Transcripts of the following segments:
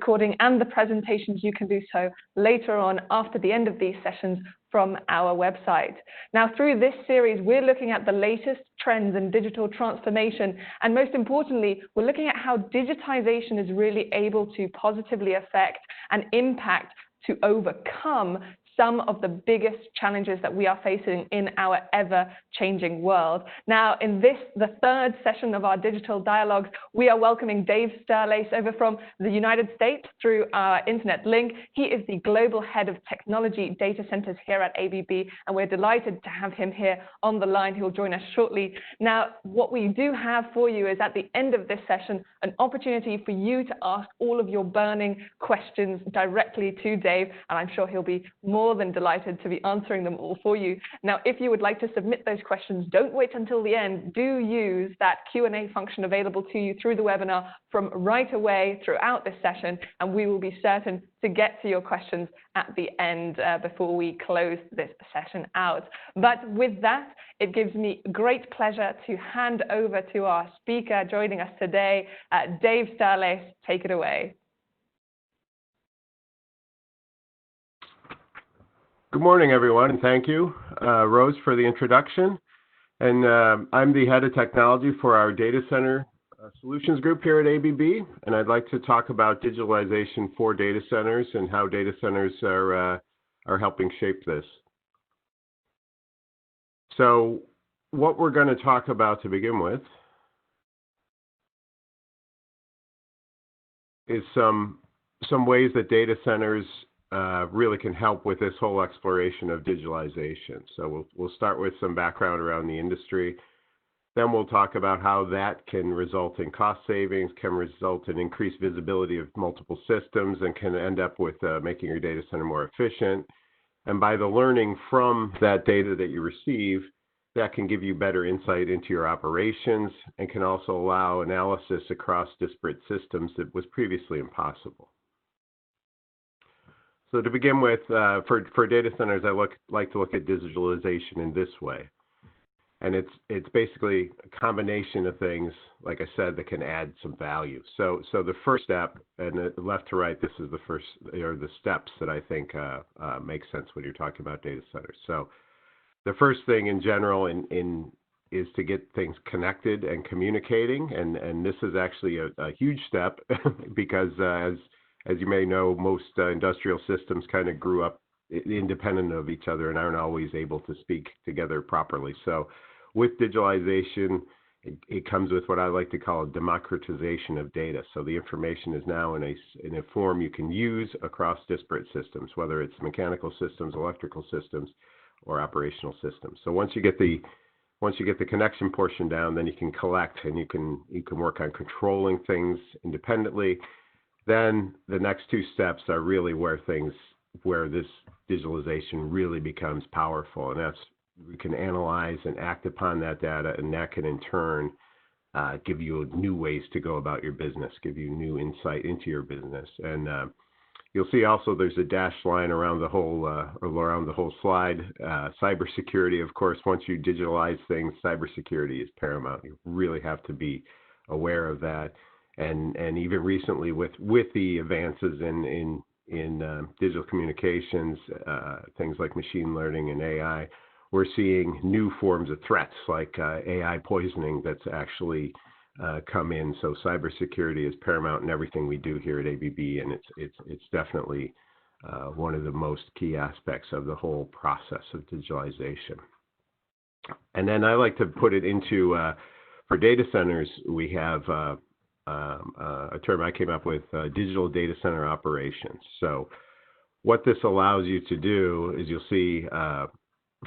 recording and the presentations, you can do so later on after the end of these sessions from our website. Now, through this series, we're looking at the latest trends in digital transformation, and most importantly, we're looking at how digitization is really able to positively affect and impact to overcome some of the biggest challenges that we are facing in our ever-changing world. Now, in this, the third session of our digital dialogues, we are welcoming Dave Sterlace over from the United States through our internet link. He is the Global Head of Technology Data Centers here at ABB, and we're delighted to have him here on the line. He'll join us shortly. Now, what we do have for you is at the end of this session, an opportunity for you to ask all of your burning questions directly to Dave, and I'm sure he'll be more than delighted to be answering them all for you. Now, if you would like to submit those questions, don't wait until the end. Do use that Q&A function available to you through the webinar from right away throughout this session, and we will be certain to get to your questions at the end before we close this session out. But with that, it gives me great pleasure to hand over to our speaker joining us today, Dave Sterlace. Take it away. Good morning, everyone, and thank you, Rose, for the introduction. And I'm the head of technology for our data center solutions group here at ABB, and I'd like to talk about digitalization for data centers and how data centers are helping shape this. So what we're going to talk about to begin with is some ways that data centers really can help with this whole exploration of digitalization. So we'll start with some background around the industry. Then we'll talk about how that can result in cost savings, can result in increased visibility of multiple systems, and can end up with making your data center more efficient. And by the learning from that data that you receive, that can give you better insight into your operations and can also allow analysis across disparate systems that was previously impossible. So to begin with, for data centers, I like to look at digitalization in this way. And it's basically a combination of things, like I said, that can add some value. So the first step, and left to right, this is the first, or the steps that I think make sense when you're talking about data centers. So the first thing in general is to get things connected and communicating. And this is actually a huge step because as you may know, most industrial systems kind of grew up independent of each other and aren't always able to speak together properly. So with digitalization, it comes with what I like to call a democratization of data. So the information is now in a form you can use across disparate systems, whether it's mechanical systems, electrical systems, or operational systems. So once you get the connection portion down, then you can collect and you can work on controlling things independently. Then the next two steps are really where this digitalization really becomes powerful, and that's we can analyze and act upon that data, and that can in turn give you new ways to go about your business, give you new insight into your business. And you'll see also there's a dashed line around the whole slide. Cybersecurity, of course, once you digitalize things, cybersecurity is paramount. You really have to be aware of that. And even recently with the advances in digital communications, things like machine learning and AI, we're seeing new forms of threats like AI poisoning that's actually come in. So cybersecurity is paramount in everything we do here at ABB, and it's definitely one of the most key aspects of the whole process of digitalization. And then I like to put it into for data centers, we have a term I came up with, digital data center operations. So what this allows you to do is you'll see,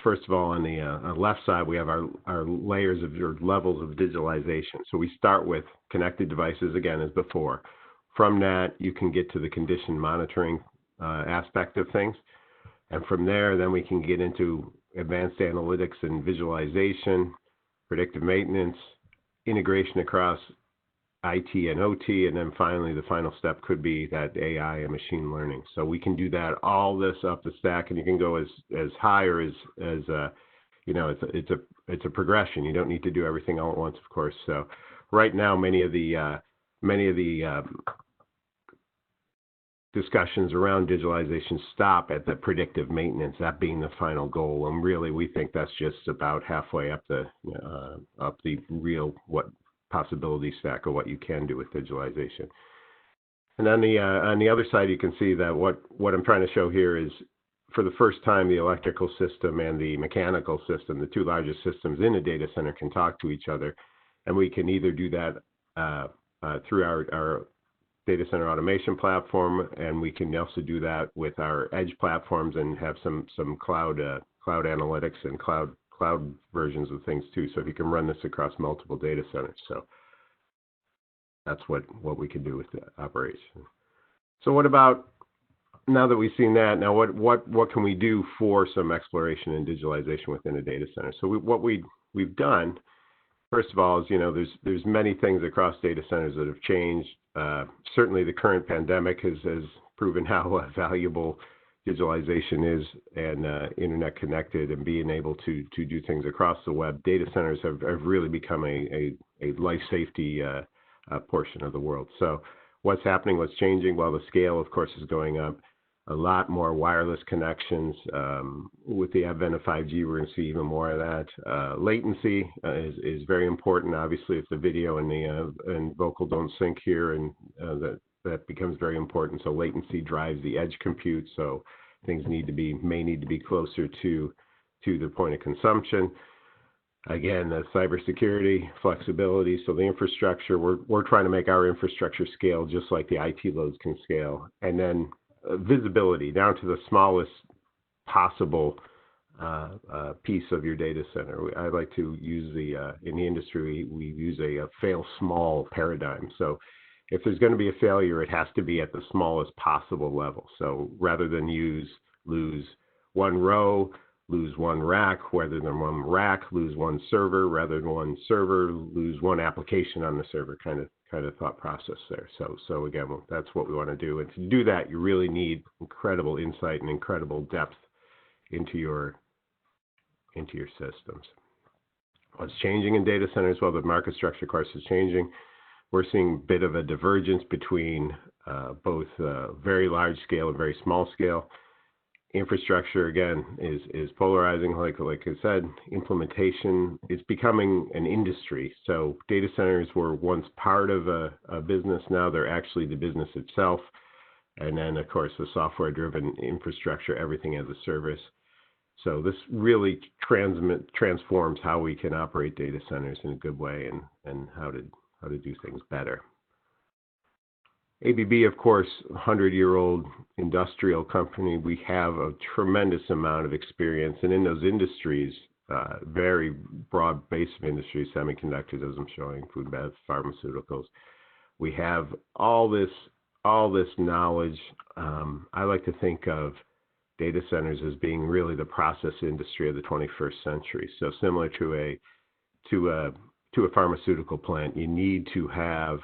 first of all, on the left side, we have our layers of your levels of digitalization. So we start with connected devices, again, as before. From that, you can get to the condition monitoring aspect of things. And from there, then we can get into advanced analytics and visualization, predictive maintenance, integration across IT and OT, and then finally the final step could be that AI and machine learning. So we can do that, all this up the stack, and you can go as high or as you know, it's a progression. You don't need to do everything all at once, of course. So right now, many of the discussions around digitalization stop at the predictive maintenance, that being the final goal. And really, we think that's just about halfway up the real what possibility stack of what you can do with digitalization. And on the other side, you can see that what I'm trying to show here is, for the first time, the electrical system and the mechanical system, the two largest systems in a data center, can talk to each other. And we can either do that through our data center automation platform, and we can also do that with our edge platforms and have some cloud analytics and cloud versions of things too. So if you can run this across multiple data centers, so that's what we can do with the operation. So what about, now that we've seen that, now what can we do for some exploration and digitalization within a data center? So what we've done, first of all, is, there's many things across data centers that have changed. Certainly the current pandemic has proven how valuable digitalization is, and internet connected and being able to do things across the web. Data centers have really become a life safety portion of the world. So what's happening, what's changing? Well, the scale, of course, is going up. A lot more wireless connections. With the advent of 5G, we're going to see even more of that. Latency is very important. Obviously, if the video and vocal don't sync here, and that becomes very important. So latency drives the edge compute. So things may need to be closer to the point of consumption. Again, the cybersecurity, flexibility. So the infrastructure, we're trying to make our infrastructure scale just like the IT loads can scale. And then visibility down to the smallest possible piece of your data center. I like to use in the industry, we use a fail small paradigm. So if there's going to be a failure, it has to be at the smallest possible level. So rather than lose one row, lose one rack, rather than one rack, lose one server, rather than one server, lose one application on the server, kind of thought process there. So again, that's what we want to do. And to do that, you really need incredible insight and incredible depth into your systems. What's changing in data centers? Well, the market structure, of course, is changing. We're seeing a bit of a divergence between both very large scale and very small scale. Infrastructure, again, is polarizing. Like I said, implementation is becoming an industry. So data centers were once part of a business. Now they're actually the business itself. And then, of course, the software-driven infrastructure, everything as a service. So this really transforms how we can operate data centers in a good way, and how to do things better. ABB, of course, 100-year-old industrial company. We have a tremendous amount of experience, and in those industries, very broad base of industries, semiconductors, as I'm showing, food, bev, pharmaceuticals. We have all this knowledge. I like to think of data centers as being really the process industry of the 21st century. So similar to a pharmaceutical plant, you need to have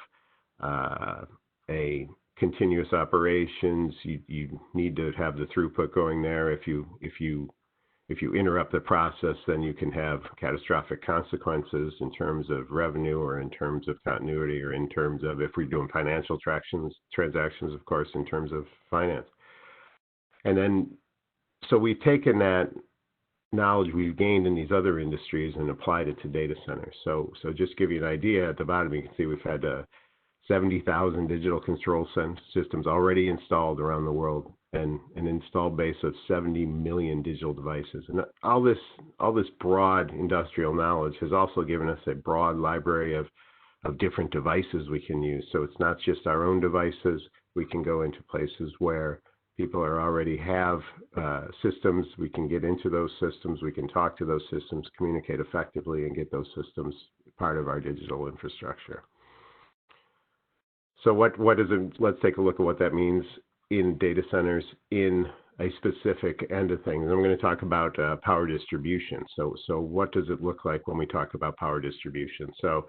a continuous operations. You need to have the throughput going there. If you interrupt the process, then you can have catastrophic consequences in terms of revenue, or in terms of continuity, or in terms of, if we're doing financial transactions, of course, in terms of finance. And then, so we've taken that knowledge we've gained in these other industries and applied it to data centers. So just to give you an idea, at the bottom you can see we've had 70,000 digital control systems already installed around the world, and an installed base of 70 million digital devices. And all this broad industrial knowledge has also given us a broad library of different devices we can use. So it's not just our own devices. We can go into places where people already have systems. We can get into those systems. We can talk to those systems, communicate effectively, and get those systems part of our digital infrastructure. So what is it? Let's take a look at what that means in data centers in a specific end of things. I'm going to talk about power distribution. So what does it look like when we talk about power distribution? So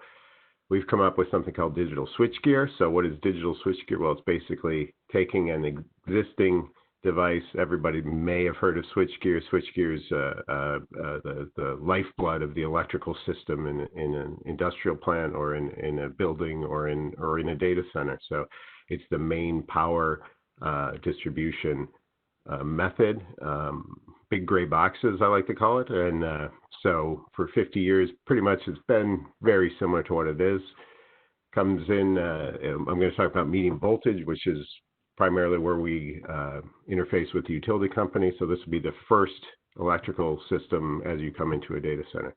we've come up with something called digital switchgear. So what is digital switchgear? Well, it's basically taking an existing device. Everybody may have heard of switchgear. Switchgear is the lifeblood of the electrical system in an industrial plant, or in a building, or in a data center. So it's the main power distribution method. Big gray boxes, I like to call it. And so for 50 years, pretty much it's been very similar to what it is. Comes in, I'm going to talk about medium voltage, which is primarily where we interface with the utility company. So this will be the first electrical system as you come into a data center.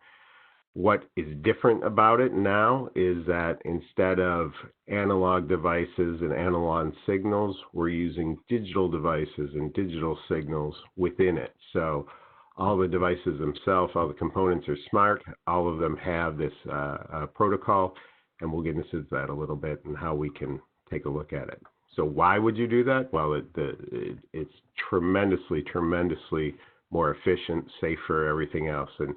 What is different about it now is that instead of analog devices and analog signals, we're using digital devices and digital signals within it. So all the devices themselves, all the components are smart. All of them have this protocol, and we'll get into that a little bit and how we can take a look at it. So why would you do that? Well, it's tremendously more efficient, safer, everything else. And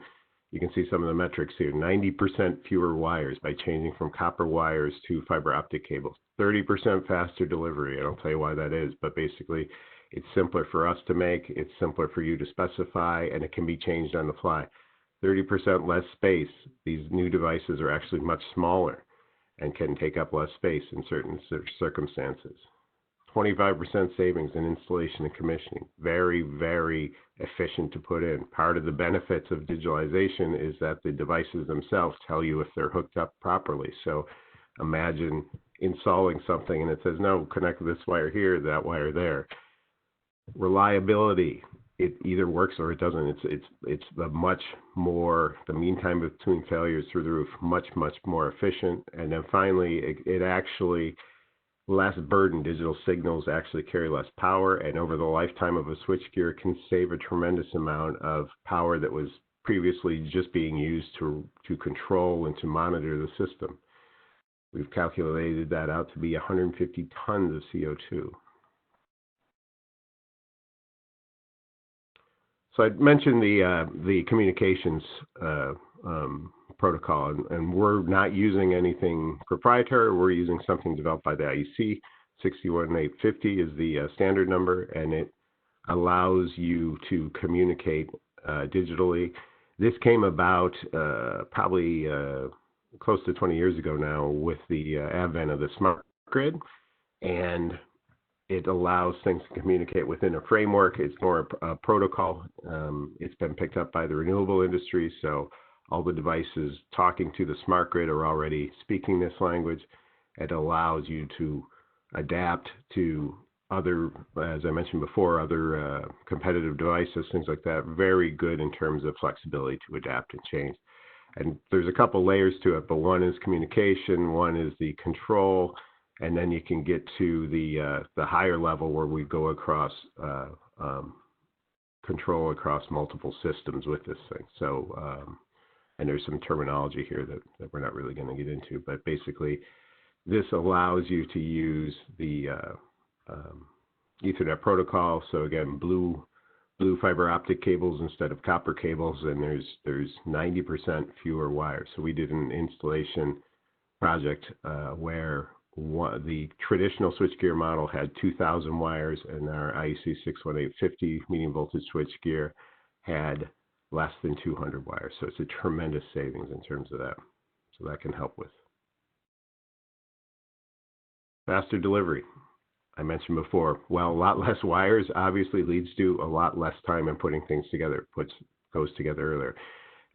you can see some of the metrics here. 90% fewer wires by changing from copper wires to fiber optic cables. 30% faster delivery. I don't tell you why that is, but basically it's simpler for us to make, it's simpler for you to specify, and it can be changed on the fly. 30% less space. These new devices are actually much smaller and can take up less space in certain circumstances. 25% savings in installation and commissioning. Very efficient to put in. Part of the benefits of digitalization is that the devices themselves tell you if they're hooked up properly. So imagine installing something and it says, no, connect this wire here, that wire there. Reliability. It either works or it doesn't. It's the much more, the mean time between failures through the roof, much more efficient. And then finally, it actually less burden. Digital signals actually carry less power, and over the lifetime of a switchgear can save a tremendous amount of power that was previously just being used to control and to monitor the system. We've calculated that out to be 150 tons of CO2. So I mentioned the communications protocol, and we're not using anything proprietary. We're using something developed by the IEC. 61850 is the standard number, and it allows you to communicate digitally. This came about probably close to 20 years ago now with the advent of the smart grid, and it allows things to communicate within a framework. It's more a protocol. It's been picked up by the renewable industry, so all the devices talking to the smart grid are already speaking this language. It allows you to adapt to other, as I mentioned before, other competitive devices, things like that. Very good in terms of flexibility to adapt and change. And there's a couple layers to it, but one is communication, one is the control, and then you can get to the higher level where we go across control across multiple systems with this thing. So, and there's some terminology here that we're not really going to get into, but basically this allows you to use the Ethernet protocol. So again, blue fiber optic cables instead of copper cables, and there's 90% fewer wires. So we did an installation project where the traditional switchgear model had 2,000 wires, and our IEC 61850 medium voltage switchgear had less than 200 wires. So it's a tremendous savings in terms of that. So that can help with faster delivery. I mentioned before, well, a lot less wires obviously leads to a lot less time in putting things together, goes together earlier.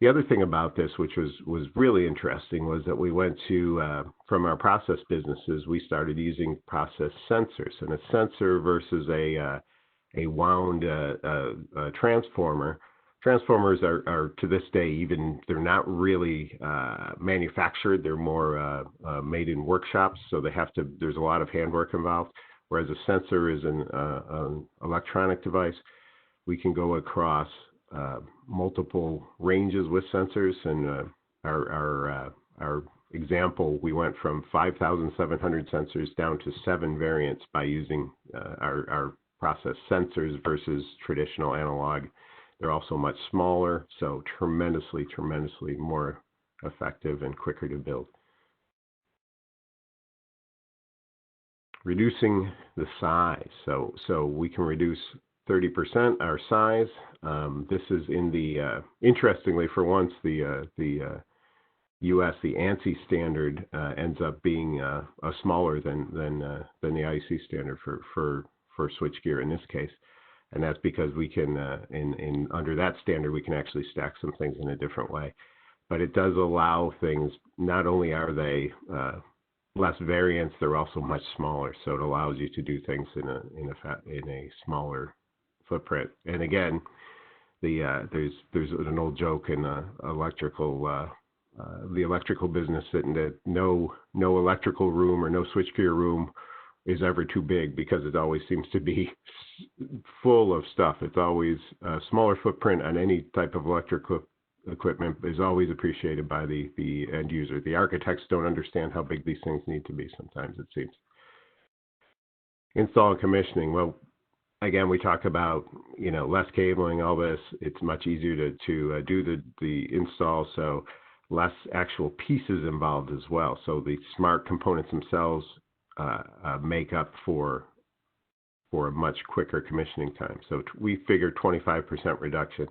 The other thing about this, which was really interesting, was that we went to, from our process businesses, we started using process sensors. And a sensor versus a wound transformer. Transformers are to this day, even they're not really manufactured. They're more made in workshops, so there's a lot of handwork involved. Whereas a sensor is an electronic device. We can go across multiple ranges with sensors, and our example, we went from 5,700 sensors down to 7 variants by using our process sensors versus traditional analog. They're also much smaller, so tremendously more effective and quicker to build. Reducing the size, so we can reduce 30% our size. This is in the interestingly, for once, the U.S. the ANSI standard ends up being smaller than the IEC standard for switchgear in this case. And that's because we can, under that standard, we can actually stack some things in a different way. But it does allow things, not only are they less variance, they're also much smaller. So it allows you to do things in a smaller footprint. And again, there's an old joke in the electrical business that no electrical room or no switchgear room is ever too big, because it always seems to be full of stuff. It's always a smaller footprint on any type of electrical equipment is always appreciated by the end user. The architects don't understand how big these things need to be sometimes, it seems. Install and commissioning. Well, again, we talk about, less cabling, all this. It's much easier to do the install, so less actual pieces involved as well. So the smart components themselves make up for a much quicker commissioning time. So we figure 25% reduction.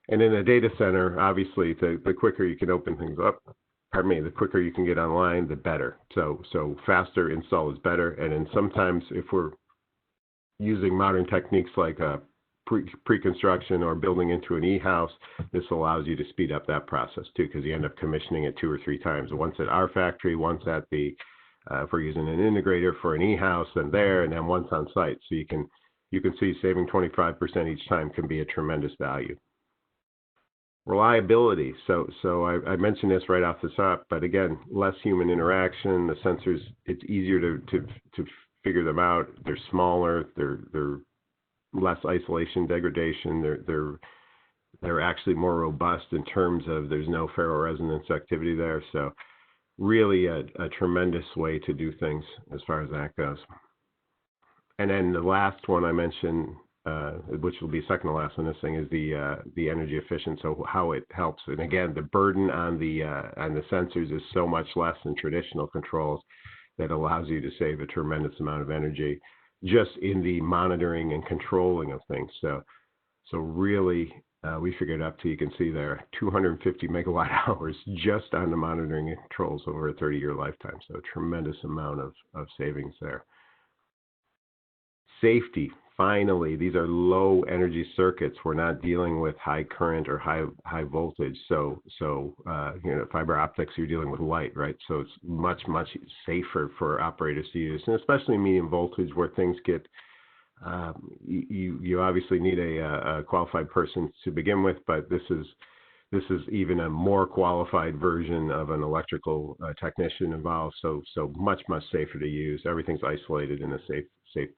And in a data center, obviously, the quicker you can open things up, the quicker you can get online, the better. So faster install is better. And then sometimes if we're using modern techniques like pre-construction or building into an e-house, this allows you to speed up that process too, because you end up commissioning it 2 or 3 times. Once at our factory, once at the if we're using an integrator for an e-house, and then once on site. So you can see saving 25% each time can be a tremendous value. Reliability. So I mentioned this right off the top, but again, less human interaction. The sensors, it's easier to figure them out. They're smaller. They're less isolation degradation. They're actually more robust in terms of there's no ferroresonance activity there. So really a tremendous way to do things as far as that goes. And then the last one I mentioned, which will be second to last on this thing, is the energy efficient. So how it helps. And again, the burden on the sensors is so much less than traditional controls that allows you to save a tremendous amount of energy just in the monitoring and controlling of things. So really, we figured up to, you can see there, 250 megawatt hours just on the monitoring and controls over a 30-year lifetime. So a tremendous amount of savings there. Safety. Finally, these are low energy circuits. We're not dealing with high current or high voltage. So fiber optics, you're dealing with light, right? So it's much safer for operators to use, and especially medium voltage where things get. You obviously need a qualified person to begin with, but this is even a more qualified version of an electrical technician involved. So much safer to use. Everything's isolated in a safe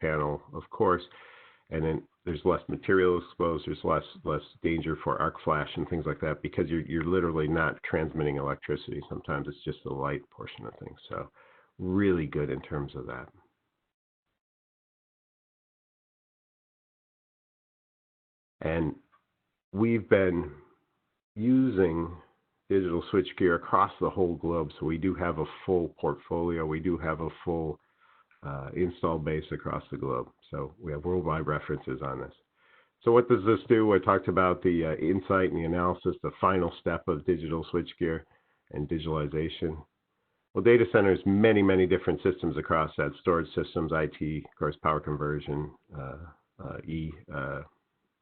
panel, of course, and then there's less material exposed. There's less danger for arc flash and things like that, because you're literally not transmitting electricity. Sometimes it's just the light portion of things. So really good in terms of that. And we've been using digital switchgear across the whole globe. So we do have a full portfolio. We do have a full install base across the globe. So we have worldwide references on this. So what does this do? I talked about the insight and the analysis, the final step of digital switchgear and digitalization. Well, data centers, many different systems across that: storage systems, IT, of course, power conversion,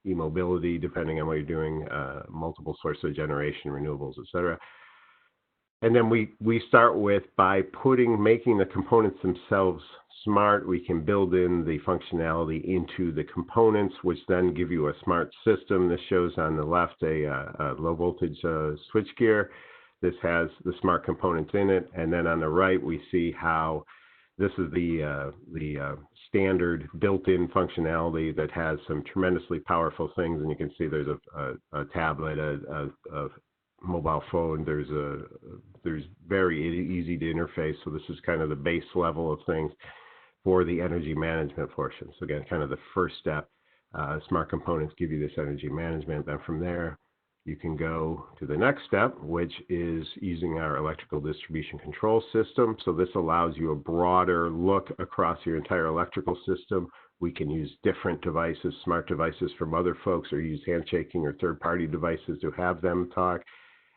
e-mobility, depending on what you're doing, multiple sources of generation, renewables, etc. And then we start with making the components themselves smart. We can build in the functionality into the components, which then give you a smart system. This shows on the left a low voltage switchgear. This has the smart components in it, and then on the right we see how this is the standard built-in functionality that has some tremendously powerful things. And you can see there's a tablet, a mobile phone. There's very easy to interface. So this is kind of the base level of things for the energy management portion. So again, kind of the first step. Smart components give you this energy management. Then from there, you can go to the next step, which is using our electrical distribution control system. So this allows you a broader look across your entire electrical system. We can use different devices, smart devices from other folks, or use handshaking or third-party devices to have them talk.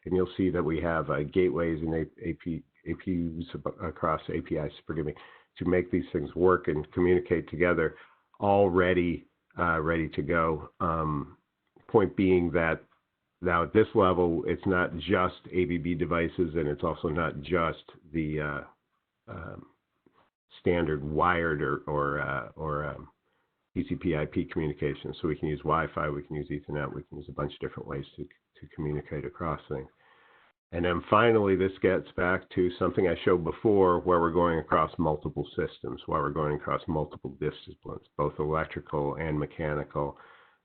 And you'll see that we have gateways and APIs, to make these things work and communicate together. all ready to go. Point being that now at this level, it's not just ABB devices, and it's also not just the standard wired or TCP/IP communication. So we can use Wi-Fi, we can use Ethernet, we can use a bunch of different ways to communicate across things. And then finally, this gets back to something I showed before, where we're going across multiple systems, where we're going across multiple disciplines, both electrical and mechanical,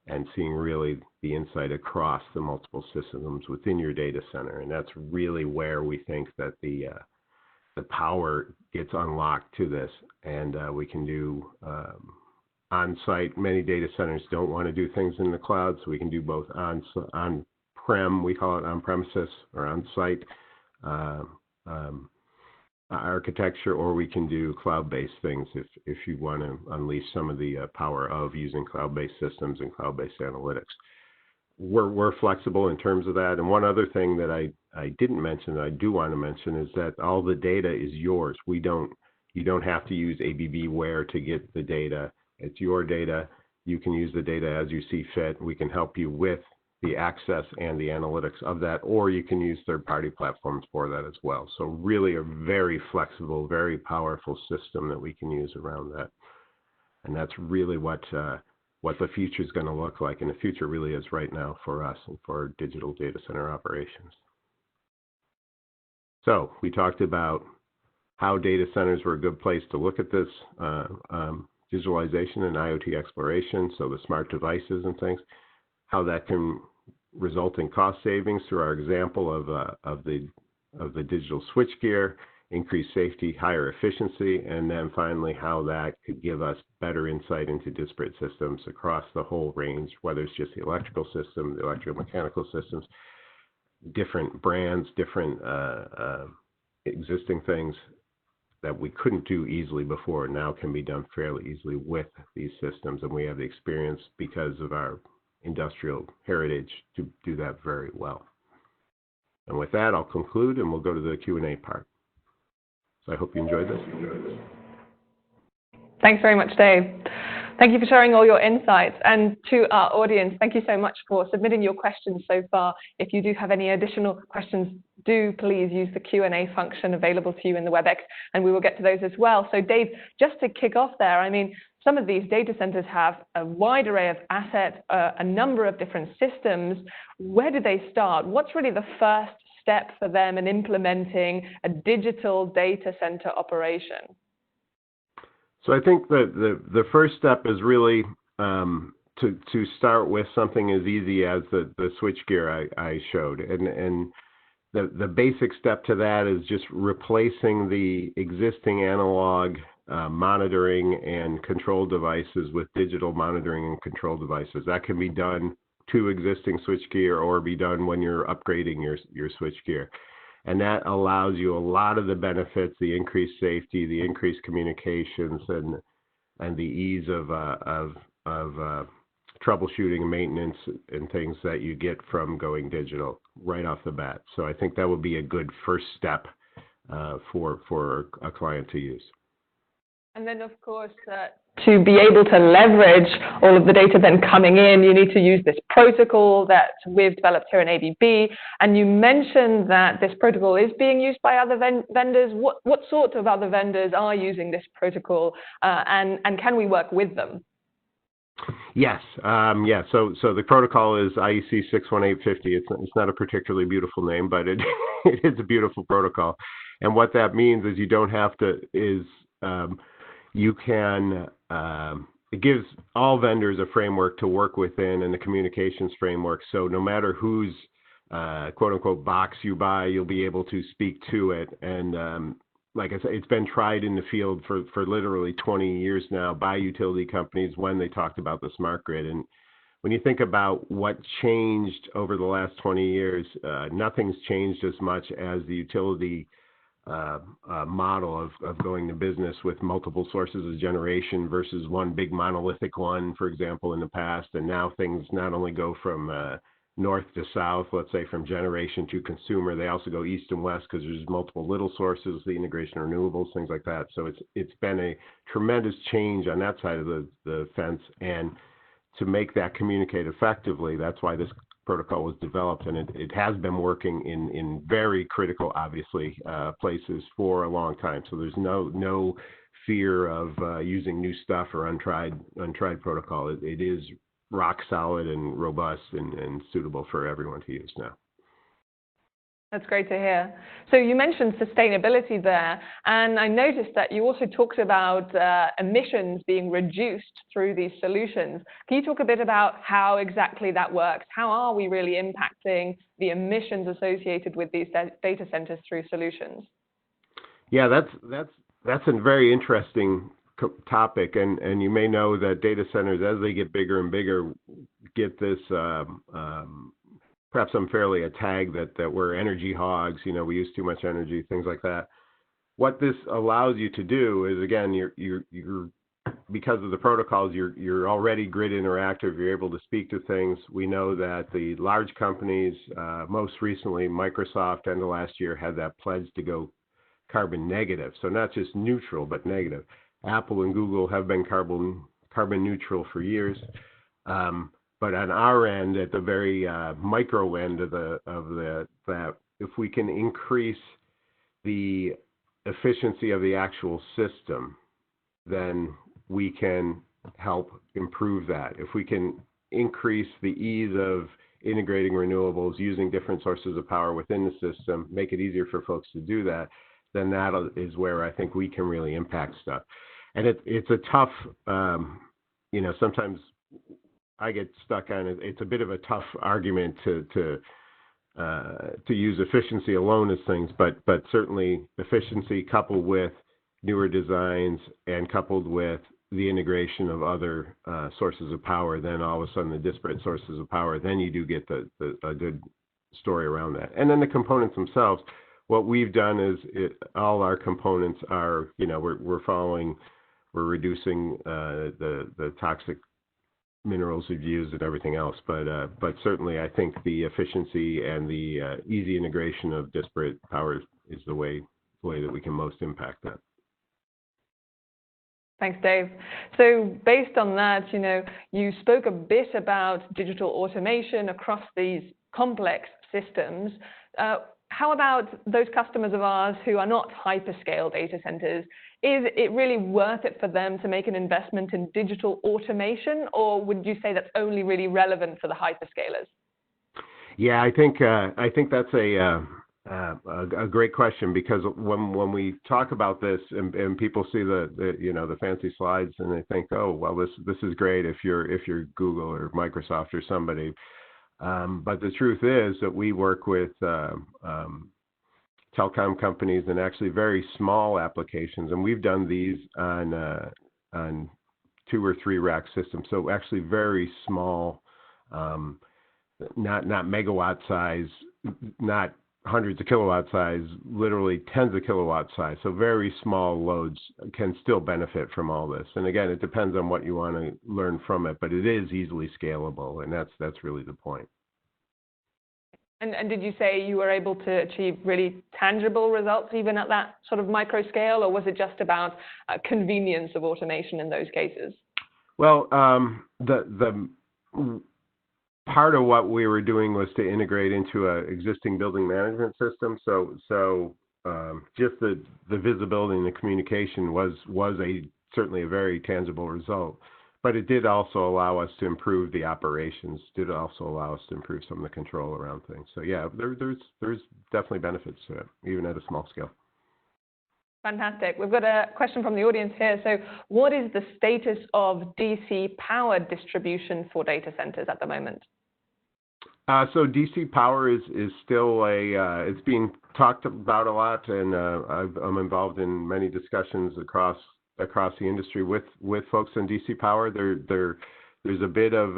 and seeing really the insight across the multiple systems within your data center. And that's really where we think that the power gets unlocked to this, and we can do on-site. Many data centers don't want to do things in the cloud, so we can do both on-prem, we call it on-premises, or on-site architecture, or we can do cloud-based things if you want to unleash some of the power of using cloud-based systems and cloud-based analytics. We're flexible in terms of that. And one other thing that I didn't mention that I do want to mention is that all the data is yours. You don't have to use ABBware to get the data. It's your data. You can use the data as you see fit. We can help you with the access and the analytics of that, or you can use third-party platforms for that as well. So really a very flexible, very powerful system that we can use around that. And that's really what the future is going to look like, and the future really is right now for us and for digital data center operations. So we talked about how data centers were a good place to look at this digitalization and IoT exploration, so the smart devices and things, how that can result in cost savings through our example of the digital switchgear, increased safety, higher efficiency, and then finally how that could give us better insight into disparate systems across the whole range, whether it's just the electrical system, the electromechanical systems, different brands, different existing things that we couldn't do easily before now can be done fairly easily with these systems, and we have the experience because of our industrial heritage to do that very well. And with that, I'll conclude, and we'll go to the Q&A part. So I hope you enjoyed this. Thanks very much, Dave. Thank you for sharing all your insights. And to our audience, thank you so much for submitting your questions so far. If you do have any additional questions, do please use the Q&A function available to you in the WebEx, and we will get to those as well. So Dave, just to kick off there, I mean, some of these data centers have a wide array of assets, a number of different systems. Where do they start? What's really the first step for them in implementing a digital data center operation? So I think the first step is really to start with something as easy as the switchgear I showed. And the basic step to that is just replacing the existing analog monitoring and control devices with digital monitoring and control devices. That can be done to existing switchgear or be done when you're upgrading your switchgear. And that allows you a lot of the benefits, the increased safety, the increased communications, and the ease of troubleshooting and maintenance and things that you get from going digital right off the bat. So I think that would be a good first step for a client to use. And then, of course, to be able to leverage all of the data then coming in, you need to use this protocol that we've developed here in ABB. And you mentioned that this protocol is being used by other vendors. What sort of other vendors are using this protocol, and can we work with them? Yes. So the protocol is IEC 61850. It's not a particularly beautiful name, but it is a beautiful protocol. And what that means is you don't have to, you can, it gives all vendors a framework to work within and the communications framework. So no matter whose quote unquote box you buy, you'll be able to speak to it. And like I said, it's been tried in the field for literally 20 years now by utility companies when they talked about the smart grid. And when you think about what changed over the last 20 years, nothing's changed as much as the utility model of going to business with multiple sources of generation versus one big monolithic one, for example, in the past. And now things not only go from north to south, let's say from generation to consumer. They also go east and west because there's multiple little sources, the integration of renewables, things like that. So it's been a tremendous change on that side of the fence. And to make that communicate effectively, that's why this protocol was developed, and it has been working in very critical, obviously, places for a long time. So there's no fear of using new stuff or untried protocol. It is rock solid and robust and suitable for everyone to use now. That's great to hear. So you mentioned sustainability there, and I noticed that you also talked about emissions being reduced through these solutions. Can you talk a bit about how exactly that works? How are we really impacting the emissions associated with these data centers through solutions? Yeah, that's a very interesting topic, and you may know that data centers, as they get bigger and bigger, get this perhaps unfairly a tag that we're energy hogs. We use too much energy, things like that. What this allows you to do is, again, you're because of the protocols, you're already grid interactive. You're able to speak to things. We know that the large companies, most recently Microsoft, end of last year, had that pledge to go carbon negative. So not just neutral, but negative. Apple and Google have been carbon neutral for years. But on our end, at the very micro end of that, if we can increase the efficiency of the actual system, then we can help improve that. If we can increase the ease of integrating renewables, using different sources of power within the system, make it easier for folks to do that, then that is where I think we can really impact stuff. And it's a tough, sometimes I get stuck on it. It's a bit of a tough argument to use efficiency alone as things, but certainly efficiency coupled with newer designs and coupled with the integration of other sources of power, then all of a sudden the disparate sources of power, then you do get a good story around that. And then the components themselves, what we've done is all our components are, we're reducing the toxic minerals we've used and everything else, but certainly I think the efficiency and the easy integration of disparate power is the way that we can most impact that. Thanks, Dave. So based on that, you spoke a bit about digital automation across these complex systems. How about those customers of ours who are not hyperscale data centers? Is it really worth it for them to make an investment in digital automation, or would you say that's only really relevant for the hyperscalers? Yeah, I think that's a great question, because when we talk about this and people see the fancy slides and they think, oh well, this is great if you're Google or Microsoft or somebody. But the truth is that we work with telecom companies and actually very small applications, and we've done these on 2 or 3 rack systems. So actually very small, not megawatt size, not hundreds of kilowatt size, literally tens of kilowatt size. So very small loads can still benefit from all this. And again, it depends on what you want to learn from it, but it is easily scalable, and that's really the point. And did you say you were able to achieve really tangible results even at that sort of micro scale, or was it just about convenience of automation in those cases? Well, the part of what we were doing was to integrate into an existing building management system. So just the visibility and the communication was certainly a very tangible result. But it did also allow us to improve the operations, did also allow us to improve some of the control around things. So yeah, there's definitely benefits to it, even at a small scale. Fantastic. We've got a question from the audience here. So what is the status of DC power distribution for data centers at the moment? So DC power is still it's being talked about a lot, and I'm involved in many discussions across the industry with folks in DC power. There's a bit of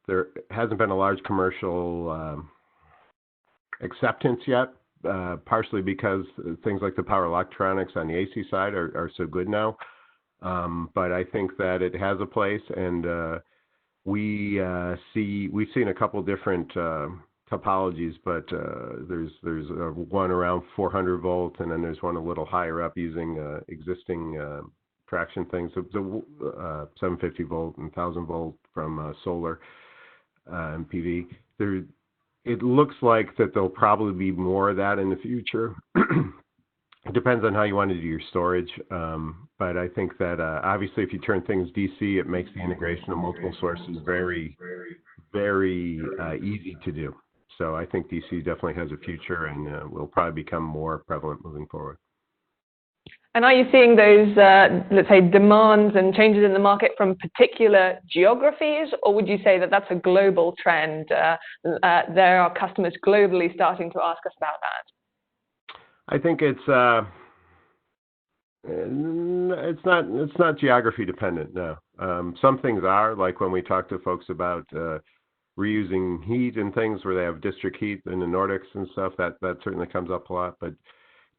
there hasn't been a large commercial acceptance yet, partially because things like the power electronics on the AC side are so good now. But I think that it has a place, and we've seen a couple different topologies, but there's one around 400 volt, and then there's one a little higher up using existing traction things. So the 750 volt and 1000 volt from solar and PV. It looks like that there'll probably be more of that in the future. It depends on how you want to do your storage, but I think that obviously if you turn things DC, it makes the integration of multiple sources very, very easy to do. So I think DC definitely has a future and will probably become more prevalent moving forward. And are you seeing those, let's say, demands and changes in the market from particular geographies, or would you say that that's a global trend? There are customers globally starting to ask us about that. I think it's not geography dependent. No, some things are, like when we talk to folks about reusing heat and things where they have district heat in the Nordics and stuff. That certainly comes up a lot, but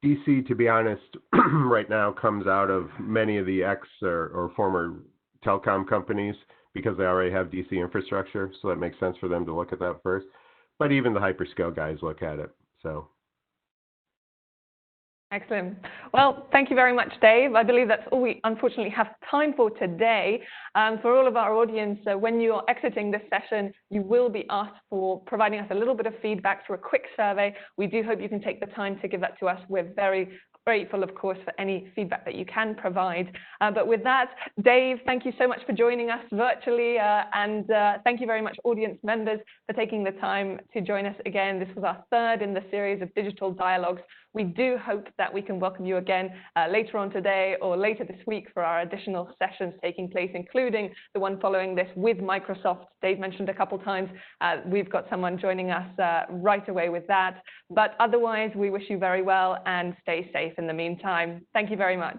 DC, to be honest, right now comes out of many of the ex or former telecom companies because they already have DC infrastructure, so that makes sense for them to look at that first. But even the hyperscale guys look at it. So. Excellent. Well, thank you very much, Dave. I believe that's all we unfortunately have time for today. For all of our audience, when you're exiting this session, you will be asked for providing us a little bit of feedback through a quick survey. We do hope you can take the time to give that to us. We're very grateful, of course, for any feedback that you can provide. But with that, Dave, thank you so much for joining us virtually. And thank you very much, audience members, for taking the time to join us again. This was our third in the series of digital dialogues. We do hope that we can welcome you again later on today or later this week for our additional sessions taking place, including the one following this with Microsoft. Dave mentioned a couple times. We've got someone joining us right away with that. But otherwise, we wish you very well and stay safe in the meantime. Thank you very much.